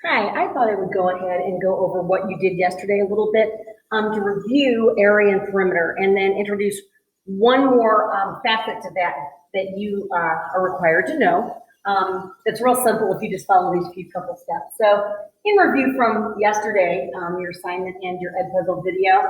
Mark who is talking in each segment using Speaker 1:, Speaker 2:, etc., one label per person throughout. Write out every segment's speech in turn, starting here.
Speaker 1: Hi, I thought I would go ahead and go over what you did yesterday a little bit to review area and perimeter, and then introduce one more facet to that you are required to know. That's real simple if you just follow these few couple steps. So, in review from yesterday, your assignment and your Edpuzzle video,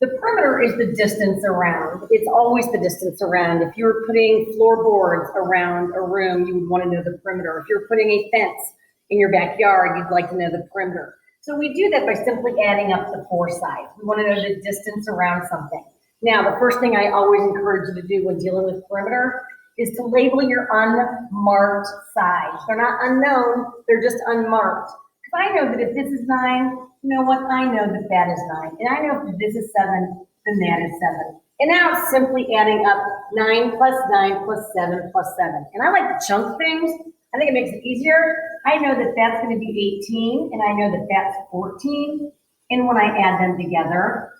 Speaker 1: the perimeter is the distance around. It's always the distance around. If you're putting floorboards around a room, you would want to know the perimeter. If you're putting a fence in your backyard, you'd like to know the perimeter. So we do that by simply adding up the four sides. We want to know the distance around something. Now, the first thing I always encourage you to do when dealing with perimeter is to label your unmarked sides. They're not unknown, they're just unmarked. Because I know that if this is 9, you know what? I know that that is 9. And I know if this is 7, then that is 7. And now it's simply adding up 9 plus 9 plus 7 plus 7. And I like to chunk things. I think it makes it easier. I know that that's going to be 18, and I know that that's 14. And when I add them together,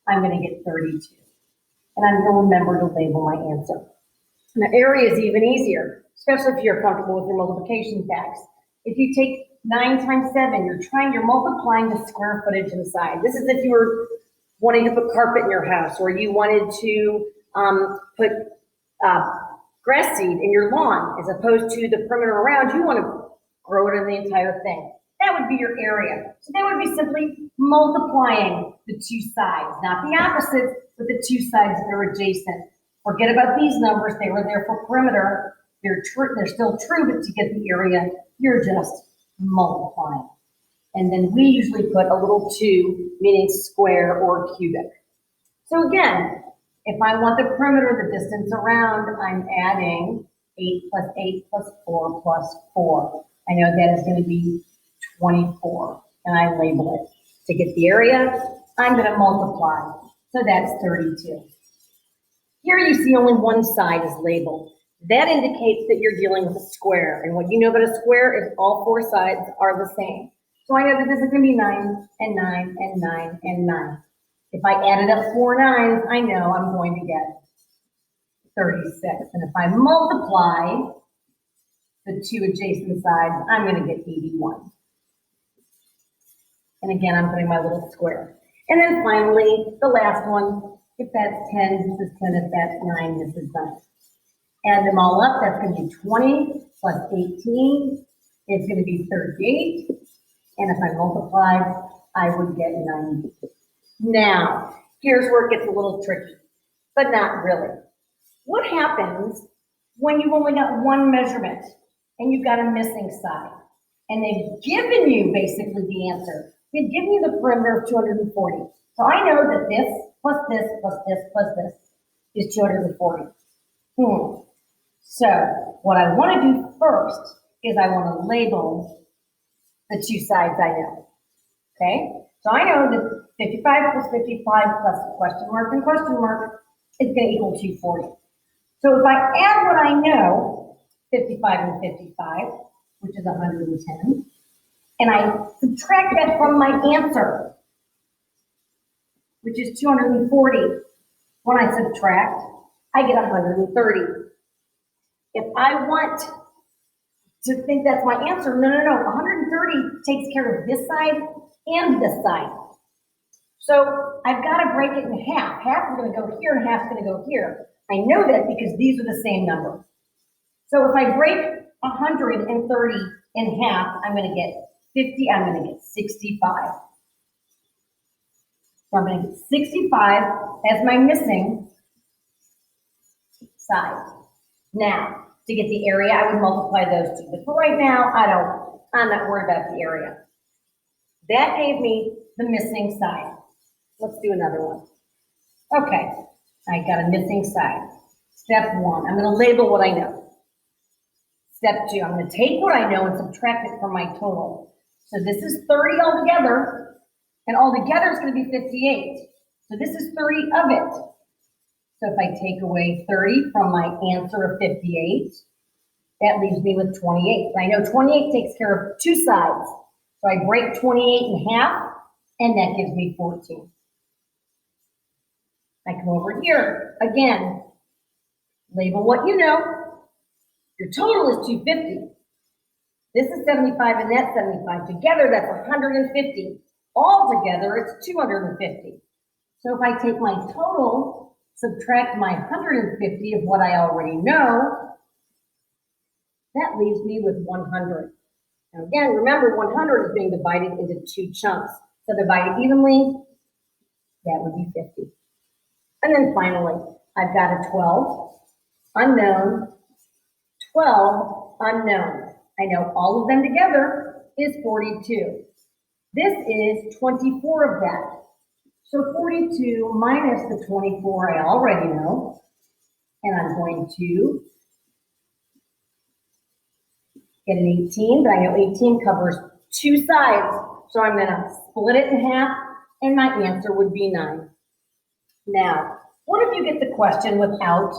Speaker 1: I'm going to get 32. And I'm going to remember to label my answer. Now, area is even easier, especially if you're comfortable with your multiplication facts. If you take 9 times 7, you're multiplying the square footage inside. This is if you were wanting to put carpet in your house, or you wanted to put grass seed in your lawn, as opposed to the perimeter around, you want to grow it in the entire thing. That would be your area. So that would be simply multiplying the two sides, not the opposites, but the two sides that are adjacent. Forget about these numbers. They were there for perimeter. They're still true, but to get the area, you're just multiplying. And then we usually put a little 2, meaning square or cubic. So again, if I want the perimeter, the distance around, I'm adding 8 plus 8 plus 4 plus 4. I know that is going to be 24, and I label it. To get the area, I'm going to multiply. So that's 32. Here you see only one side is labeled. That indicates that you're dealing with a square. And what you know about a square is all 4 sides are the same. So I know that this is going to be 9 and 9 and 9 and 9. If I added up 4 9s, I know I'm going to get 36. And if I multiply the 2 adjacent sides, I'm going to get 81. And again, I'm putting my little square. And then finally, the last one, if that's 10, this is 10. If that's 9, this is 9. Add them all up, that's going to be 20 plus 18. It's going to be 38. And if I multiply, I would get 90. Now, here's where it gets a little tricky, but not really. What happens when you've only got one measurement and you've got a missing side? And they've given you basically the answer. They've given you the perimeter of 240. So I know that this plus this plus this plus this is 240. So what I want to do first is I want to label the 2 sides I know. Okay? So I know that 55 plus 55 plus question mark and question mark is going to equal 240. So if I add what I know, 55 and 55, which is 110, and I subtract that from my answer, which is 240, when I subtract, I get 130. If I want to think that's my answer, no, 130 takes care of this side and this side. So I've got to break it in half. Half is going to go here and half is going to go here. I know that because these are the same number. So if I break 130 in half, I'm going to get 50, I'm going to get 65. So I'm going to get 65 as my missing side. Now, to get the area, I would multiply those two. But for right now, I'm not worried about the area. That gave me the missing side. Let's do another one. Okay, I got a missing side. Step 1, I'm going to label what I know. Step 2, I'm going to take what I know and subtract it from my total. So this is 30 altogether, and altogether it's going to be 58. So this is 30 of it. So if I take away 30 from my answer of 58, that leaves me with 28. I know 28 takes care of 2 sides. So I break 28 in half, and that gives me 14. I come over here, again, label what you know. Your total is 250. This is 75 and that's 75. Together, that's 150. All together, it's 250. So if I take my total, subtract my 150 of what I already know, that leaves me with 100. Now again, remember 100 is being divided into 2 chunks. So divide it evenly, that would be 50. And then finally, I've got a 12, unknown, 12, unknown. I know all of them together is 42. This is 24 of that. So 42 minus the 24 I already know, and I'm going to get an 18, but I know 18 covers 2 sides. So I'm gonna split it in half, and my answer would be 9. Now, what if you get the question without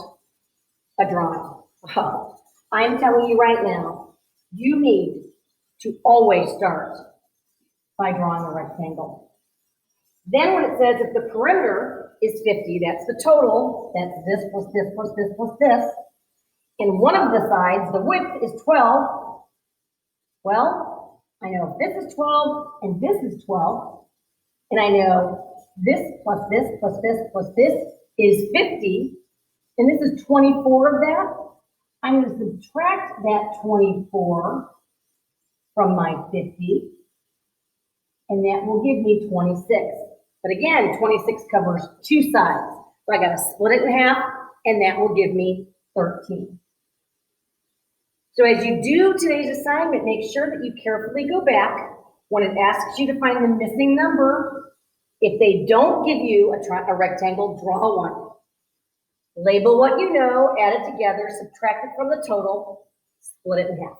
Speaker 1: a drawing? Well, I'm telling you right now, you need to always start by drawing a rectangle. Then when it says if the perimeter is 50, that's the total, that's this plus this plus this plus this, and one of the sides, the width is 12, well, I know this is 12 and this is 12, and I know this plus this plus this plus this is 50, and this is 24 of that. I'm going to subtract that 24 from my 50, and that will give me 26. But again, 26 covers 2 sides. So I got to split it in half, and that will give me 13. So as you do today's assignment, make sure that you carefully go back when it asks you to find the missing number. If they don't give you a rectangle, draw one. Label what you know, add it together, subtract it from the total, split it in half.